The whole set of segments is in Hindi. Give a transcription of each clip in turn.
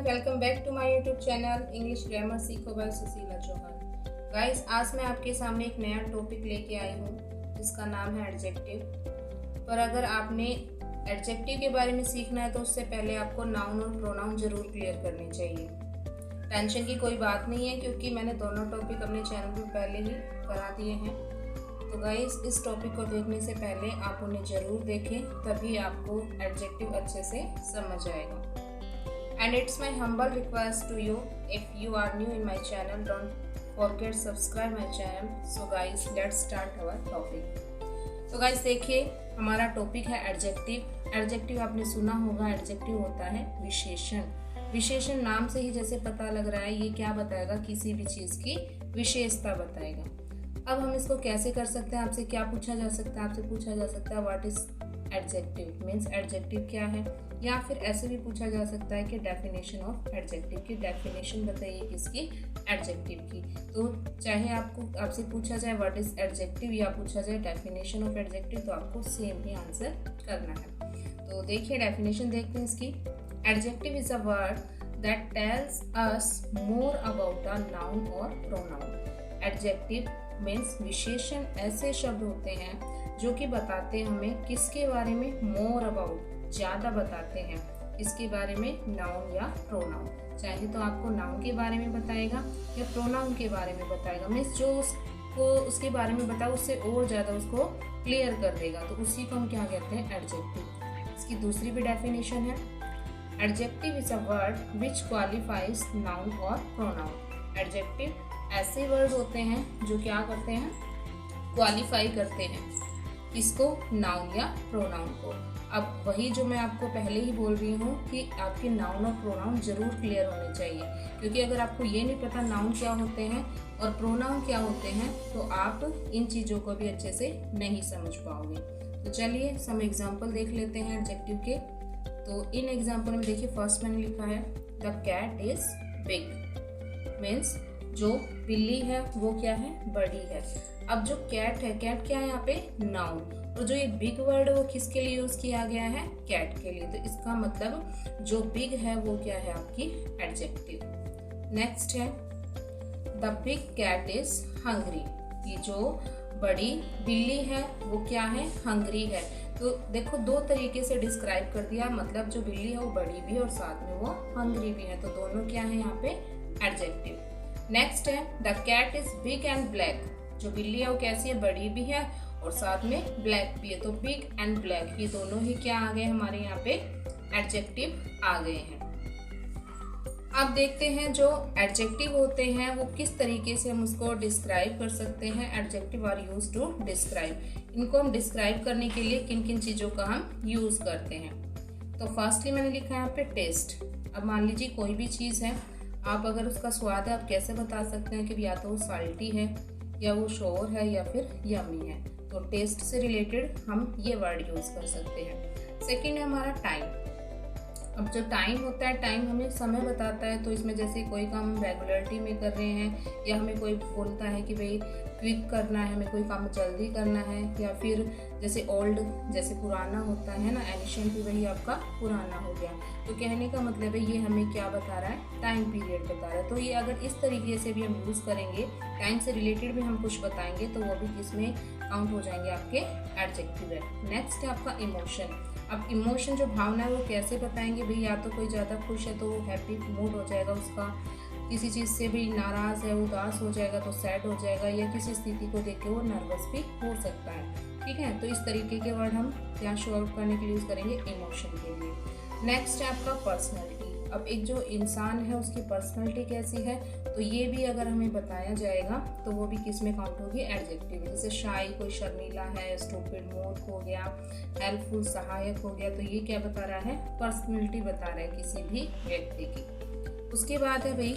Everyone, welcome back to my YouTube channel English grammar सीखो बाय सुशीला चौहान। गाइस, आज मैं आपके सामने एक नया टॉपिक लेके आई हूँ जिसका नाम है एडजेक्टिव। पर अगर आपने एडजेक्टिव के बारे में सीखना है तो उससे पहले आपको नाउन और प्रोनाउन जरूर क्लियर करने चाहिए। टेंशन की कोई बात नहीं है क्योंकि मैंने दोनों टॉपिक अपने चैनल पर पहले ही करा दिए हैं। तो गाइस, इस टॉपिक को देखने से पहले आप उन्हें जरूर देखें, तभी आपको एडजेक्टिव अच्छे से समझ आएगा। And it's my humble request to you, if you are new in my channel, don't forget subscribe my channel. So guys, let's start our topic. तो guys देखिए, हमारा टॉपिक है एडजेक्टिव। एडजेक्टिव आपने सुना होगा, एडजेक्टिव होता है विशेषण। विशेषण नाम से ही जैसे पता लग रहा है, ये क्या बताएगा, किसी भी चीज की विशेषता बताएगा। अब हम इसको कैसे कर सकते हैं, आपसे क्या पूछा जा सकता है, आपसे पूछा जा सकता है what is adjective, means adjective क्या है, या फिर ऐसे भी पूछा जा सकता है कि डेफिनेशन ऑफ एडजेक्टिव की डेफिनेशन बताइए किसकी, एडजेक्टिव की। तो चाहे आपसे पूछा जाए व्हाट इज एडजेक्टिव या पूछा जाए डेफिनेशन ऑफ एडजेक्टिव, तो आपको सेम ही आंसर करना है। तो देखिए डेफिनेशन देखते हैं इसकी। Adjective is a word that tells us more about a noun और प्रोनाउन। एडजेक्टिव मीन्स विशेषण ऐसे शब्द होते हैं जो कि बताते हैं हमें किसके बारे में, मोर अबाउट, ज्यादा बताते हैं इसके बारे में, नाउन या प्रोनाउन। चाहे तो आपको नाउन के बारे में बताएगा या प्रोनाउन के बारे में बताएगा, मीन्स जो उसको उसके बारे में बताओ उससे और ज्यादा उसको क्लियर कर देगा, तो उसी को हम क्या कहते हैं, एडजेक्टिव। इसकी दूसरी भी डेफिनेशन है, adjective is a word which qualifies noun और प्रोनाउन। एडजेक्टिव ऐसे वर्ड होते हैं जो क्या करते हैं, क्वालिफाई करते हैं किसको, नाउन या प्रोनाउन को। अब वही जो मैं आपको पहले ही बोल रही हूँ कि आपके नाउन और प्रोनाउन जरूर क्लियर होने चाहिए, क्योंकि अगर आपको ये नहीं पता नाउन क्या होते हैं और प्रोनाउन क्या होते हैं तो आप इन चीज़ों को भी अच्छे से नहीं समझ पाओगे। तो चलिए सम एग्जाम्पल देख लेते हैं एडजेक्टिव के। तो इन एग्जाम्पल में देखिए, फर्स्ट मैंने लिखा है the cat is big, means जो बिल्ली है वो क्या है, बड़ी है। अब जो कैट है, कैट क्या है यहाँ पे, नाउन, और जो ये बिग वर्ड है वो किसके लिए यूज किया गया है, कैट के लिए। तो इसका मतलब जो बिग है वो क्या है, आपकी एडजेक्टिव। नेक्स्ट है the big cat is hungry. ये जो बड़ी बिल्ली है वो क्या है, हंग्री है। तो देखो दो तरीके से डिस्क्राइब कर दिया, मतलब जो बिल्ली है वो बड़ी भी और साथ में वो हंग्री भी है, तो दोनों क्या है यहाँ पे, एडजेक्टिव। नेक्स्ट है the cat is big and black. जो बिल्ली है वो कैसी है, बड़ी भी है और साथ में ब्लैक भी है, तो बिग एंड ब्लैक ये दोनों ही क्या आ गए हमारे यहाँ पे, एडजेक्टिव आ गए हैं। अब देखते हैं जो एडजेक्टिव होते हैं वो किस तरीके से हम उसको डिस्क्राइब कर सकते हैं। Adjective are used to describe. इनको हम डिस्क्राइब करने के लिए किन किन चीजों का हम यूज करते हैं। तो फर्स्टली मैंने लिखा है यहाँ पे टेस्ट। अब मान लीजिए कोई भी चीज है, आप अगर उसका स्वाद है आप कैसे बता सकते हैं कि या तो वो साल्टी है या वो शोर है या फिर यमी है। तो टेस्ट से रिलेटेड हम ये वर्ड यूज कर सकते हैं। सेकंड है हमारा टाइम। अब जो टाइम होता है, टाइम हमें समय बताता है। तो इसमें जैसे कोई काम हम रेगुलरिटी में कर रहे हैं या हमें कोई बोलता है कि भाई क्विक करना है, हमें कोई काम जल्दी करना है, या फिर जैसे ओल्ड जैसे पुराना होता है ना, एनिशियंट भी वही आपका पुराना हो गया। तो कहने का मतलब है ये हमें क्या बता रहा है, टाइम पीरियड बता रहा है। तो ये अगर इस तरीके से भी हम यूज़ करेंगे, टाइम से रिलेटेड भी हम कुछ बताएंगे तो वो भी किसमें काउंट हो जाएंगे, आपके एडजेक्टिव है। नेक्स्ट है आपका इमोशन। अब इमोशन जो भावना है वो कैसे बताएंगे भाई, या तो कोई ज़्यादा खुश है तो वो हैप्पी मूड हो जाएगा उसका, किसी चीज़ से भी नाराज़ है, उदास हो जाएगा तो सैड हो जाएगा, या किसी स्थिति को देख के वो नर्वस भी हो सकता है। ठीक है, तो इस तरीके के वर्ड हम क्या शो आउट करने के लिए यूज़ करेंगे, इमोशन के लिए। नेक्स्ट है आपका पर्सनैलिटी। अब एक जो इंसान है उसकी पर्सनैलिटी कैसी है, तो ये भी अगर हमें बताया जाएगा तो वो भी किस में काउंट होगी, एडजेक्टिव। जैसे शाई, कोई शर्मीला है, स्टूपिड, मूर्ख हो गया, हेल्पफुल, सहायक हो गया, तो ये क्या बता रहा है, पर्सनैलिटी बता रहा है किसी भी व्यक्ति की। उसके बाद है भाई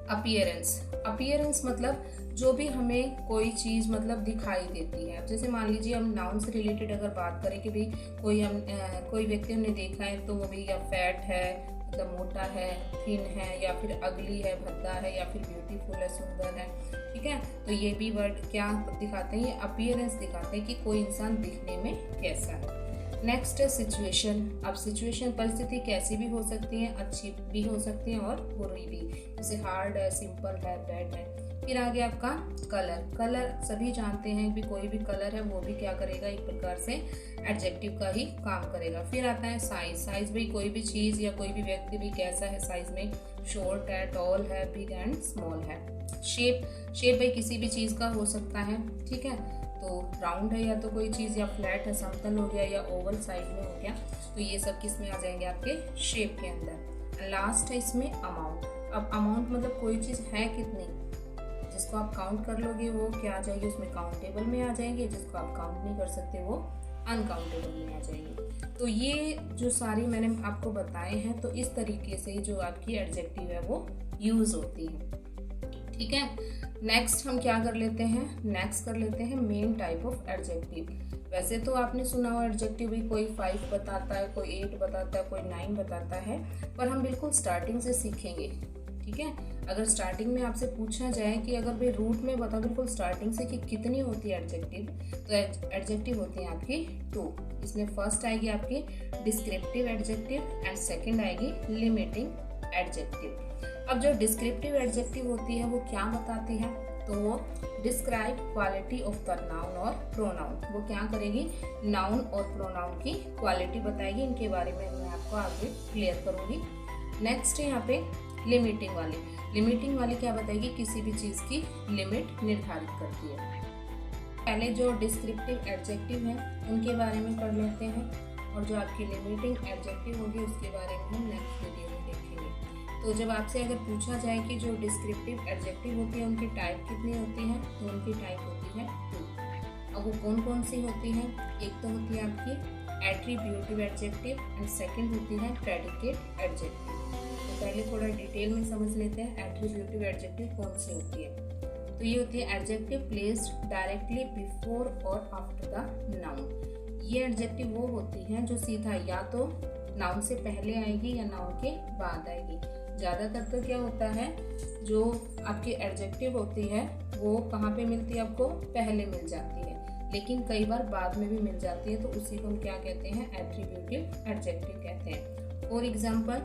अपीयरेंस। अपीयरेंस मतलब जो भी हमें कोई चीज़ मतलब दिखाई देती है। जैसे मान लीजिए हम नाउन से रिलेटेड अगर बात करें कि भाई कोई व्यक्ति हमने देखा है तो वो भी या फैट है मतलब मोटा है, थिन है, या फिर अगली है, भद्दा है, या फिर ब्यूटीफुल है, सुंदर है। ठीक है, तो ये भी वर्ड क्या दिखाते हैं, ये अपीयरेंस दिखाते हैं कि कोई इंसान दिखने में कैसा है। नेक्स्ट है सिचुएशन। अब सिचुएशन परिस्थिति कैसी भी हो सकती है, अच्छी भी हो सकती है और बुरी भी, जैसे हार्ड है, सिंपल है, बैड है। फिर आगे आपका कलर। कलर सभी जानते हैं भी, कोई भी कलर है वो भी क्या करेगा, एक प्रकार से एडजेक्टिव का ही काम करेगा। फिर आता है साइज। साइज भाई कोई भी चीज़ या कोई भी व्यक्ति भी कैसा है साइज में, शॉर्ट है, टॉल है, बिग एंड स्मॉल है। शेप। शेप भाई किसी भी चीज़ का हो सकता है, ठीक है, तो राउंड है या तो कोई चीज़, या फ्लैट है, समतल हो गया, या ओवल साइड में हो गया, तो ये सब किस में आ जाएंगे, आपके शेप के अंदर। लास्ट है इसमें अमाउंट। अब अमाउंट मतलब कोई चीज़ है कितनी, जिसको आप काउंट कर लोगे वो क्या आ जाएगी, उसमें काउंटेबल में आ जाएंगे, जिसको आप काउंट नहीं कर सकते वो अनकाउंटेबल में आ जाएंगे। तो ये जो सारी मैंने आपको बताए हैं, तो इस तरीके से जो आपकी एडजेक्टिव है वो यूज होती है, ठीक है। नेक्स्ट हम क्या कर लेते हैं, नेक्स्ट कर लेते हैं मेन टाइप ऑफ एडजेक्टिव। वैसे तो आपने सुना हो एडजेक्टिव भी कोई 5 बताता है, कोई 8 बताता है, कोई 9 बताता है, पर हम बिल्कुल स्टार्टिंग से सीखेंगे, ठीक है। अगर स्टार्टिंग में आपसे पूछा जाए कि अगर भाई रूट में बताओ बिल्कुल स्टार्टिंग से कि कितनी होती है एडजेक्टिव, तो एडजेक्टिव होती है आपकी 2। इसमें फर्स्ट आएगी आपकी डिस्क्रिप्टिव एडजेक्टिव एंड सेकंड आएगी लिमिटिंग एडजेक्टिव। अब जो डिस्क्रिप्टिव एडजेक्टिव होती है वो क्या बताती है, तो वो describe quality of the noun और प्रोनाउन। वो क्या करेगी, नाउन और प्रोनाउन की क्वालिटी बताएगी। इनके बारे में मैं आपको आगे क्लियर करूंगी। नेक्स्ट है यहाँ पे लिमिटिंग वाली। लिमिटिंग वाली क्या बताएगी, किसी भी चीज़ की लिमिट निर्धारित करती है। पहले जो डिस्क्रिप्टिव एडजेक्टिव हैं उनके बारे में पढ़ लेते हैं, और जो आपकी लिमिटिंग एडजेक्टिव होगी उसके बारे में हम नेक्स्ट वीडियो में देखेंगे। तो जब आपसे अगर पूछा जाए कि जो डिस्क्रिप्टिव एडजेक्टिव होती है उनकी टाइप कितनी होती है, तो उनकी टाइप होती है 2। अब वो कौन कौन सी होती है, एक तो होती है आपकी एट्रीब्यूटिव एडजेक्टिव एंड सेकंड होती है प्रेडिकेट एडजेक्टिव। तो पहले थोड़ा डिटेल में समझ लेते हैं एट्रीब्यूटिव एडजेक्टिव कौन सी होती है। तो ये होती है एडजेक्टिव प्लेस्ड डायरेक्टली बिफोर और आफ्टर द नाउन। ये एडजेक्टिव वो होती हैं जो सीधा या तो नाउन से पहले आएगी या नाउन के बाद आएगी। ज़्यादातर तो क्या होता है, जो आपकी एडजेक्टिव होती है वो कहाँ पे मिलती है, आपको पहले मिल जाती है, लेकिन कई बार बाद में भी मिल जाती है, तो उसी को हम क्या कहते हैं, एट्रीब्यूटिव एडजेक्टिव कहते हैं। For example,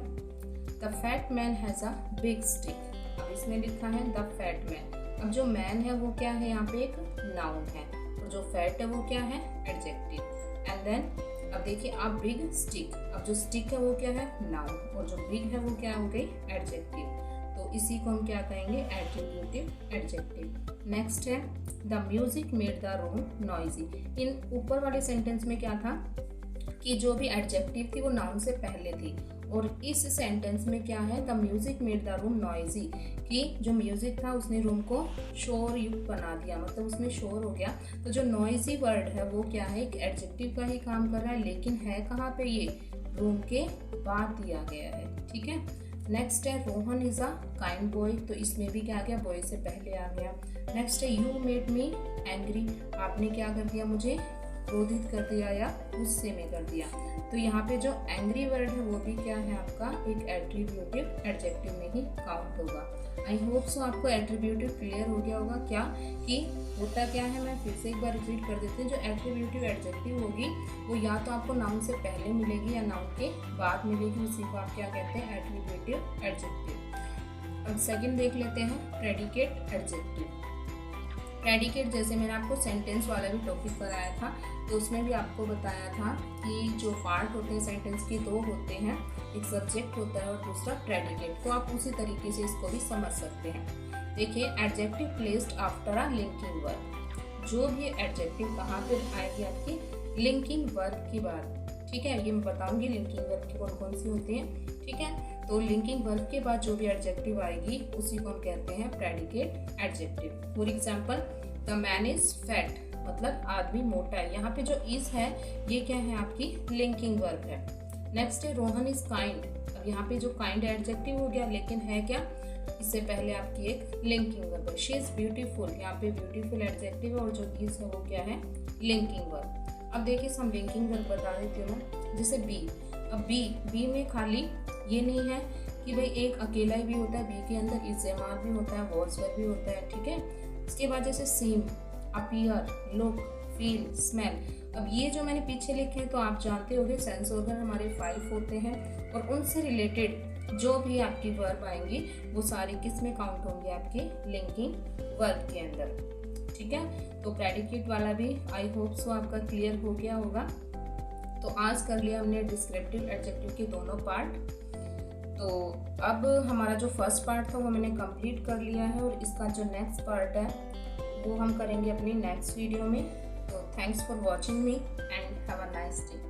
the fat man has a big stick. अब इसमें लिखा है द फैट मैन। अब जो मैन है वो क्या है, यहाँ पे एक नाउन है, और जो फैट है वो क्या है, एडजेक्टिव। एंड देन अब देखिए आप बिग स्टिक। अब जो स्टिक है वो क्या है, नाउन, और जो बिग है वो क्या हो गई, एडजेक्टिव। तो इसी को हम क्या कहेंगे, एट्रीब्यूटिव एडजेक्टिव। नेक्स्ट है the music made the room noisy. इन ऊपर वाले सेंटेंस में क्या था कि जो भी एडजेक्टिव थी वो नाउन से पहले थी, और इस सेंटेंस में क्या है, the music made the room noisy, कि जो म्यूजिक था उसने रूम को शोर युक्त बना दिया, मतलब उसमें शोर हो गया। तो जो नॉइजी वर्ड है वो क्या है, एक एडजेक्टिव का ही काम कर रहा है, लेकिन है कहाँ पे, ये रूम के बाद दिया गया है, ठीक है। नेक्स्ट है Rohan is a kind boy. तो इसमें भी क्या आ गया, बॉय से पहले आ गया। नेक्स्ट है यू मेड मी एंग्री। आपने क्या कर दिया, मुझे क्रोधित कर दिया या गुस्से में कर दिया। तो यहाँ पे जो एंग्री वर्ड है वो भी क्या है, आपका एक एट्रीब्यूटिव एडजेक्टिव में ही काउंट होगा। आई होप सो आपको एट्रीब्यूटिव क्लियर हो गया होगा क्या कि होता क्या है। मैं फिर से एक बार रिपीट कर देती हूँ, जो एट्रीब्यूटिव एडजेक्टिव होगी वो या तो आपको नाउन से पहले मिलेगी या नाउन के बाद मिलेगी, उसी को आप क्या कहते हैं, एट्रीब्यूटिव एडजेक्टिव। अब सेकंड देख लेते हैं प्रेडिकेट एडजेक्टिव। प्रेडिकेट जैसे मैंने आपको सेंटेंस वाला भी टॉपिक कराया था, तो उसमें भी आपको बताया था कि जो पार्ट होते हैं सेंटेंस के 2 होते हैं, एक सब्जेक्ट होता है और दूसरा प्रेडिकेट। तो आप उसी तरीके से इसको भी समझ सकते हैं। देखिए adjective placed after a linking verb. जो भी एडजेक्टिव कहाँ पे आएगी, आपकी लिंकिंग वर्ब की बात, ठीक है। ये मैं बताऊंगी लिंकिंग वर्ब की कौन कौन सी होती हैं, ठीक है। तो लिंकिंग वर्ब के बाद जो भी एडजेक्टिव आएगी उसी को हम कहते हैं predicate adjective. For example, the man is fat, मतलब आदमी मोटा है। यहाँ पे जो इज है ये क्या है, आपकी लिंकिंग वर्ब है। नेक्स्ट है रोहन इज काइंड। अब यहाँ पे जो काइंड एडजेक्टिव हो गया, लेकिन है क्या, इससे पहले आपकी एक लिंकिंग वर्ब है। शी इज ब्यूटीफुल, यहाँ पे ब्यूटीफुल एडजेक्टिव है, और जो इज है वो क्या है, लिंकिंग वर्ब। अब देखिए हम लिंकिंग वर्ब बता देती हूँ मैं, जैसे बी। अब बी में खाली ये नहीं है कि भाई एक अकेला ही भी होता है, बी के अंदर इज़ेमार भी होता है, वॉल्स वर्ब भी होता है, ठीक है। इसके बाद जैसे सीम, अपीयर, लुक, फील, स्मेल। अब ये जो मैंने पीछे लिखे हैं तो आप जानते होंगे सेंस ऑर्गन हमारे 5 होते हैं और उनसे रिलेटेड जो भी आपकी वर्ब आएंगी वो सारे किस में काउंट होंगे, आपके लिंकिंग वर्ब के अंदर। ठीक है, तो प्रेडिकेट वाला भी आई होप सो आपका क्लियर हो गया होगा। तो आज कर लिया हमने डिस्क्रिप्टिव एडजेक्टिव के दोनों पार्ट। तो अब हमारा जो फर्स्ट पार्ट था वो मैंने कंप्लीट कर लिया है और इसका जो नेक्स्ट पार्ट है वो हम करेंगे अपनी नेक्स्ट वीडियो में। So thanks for watching me and have a nice day.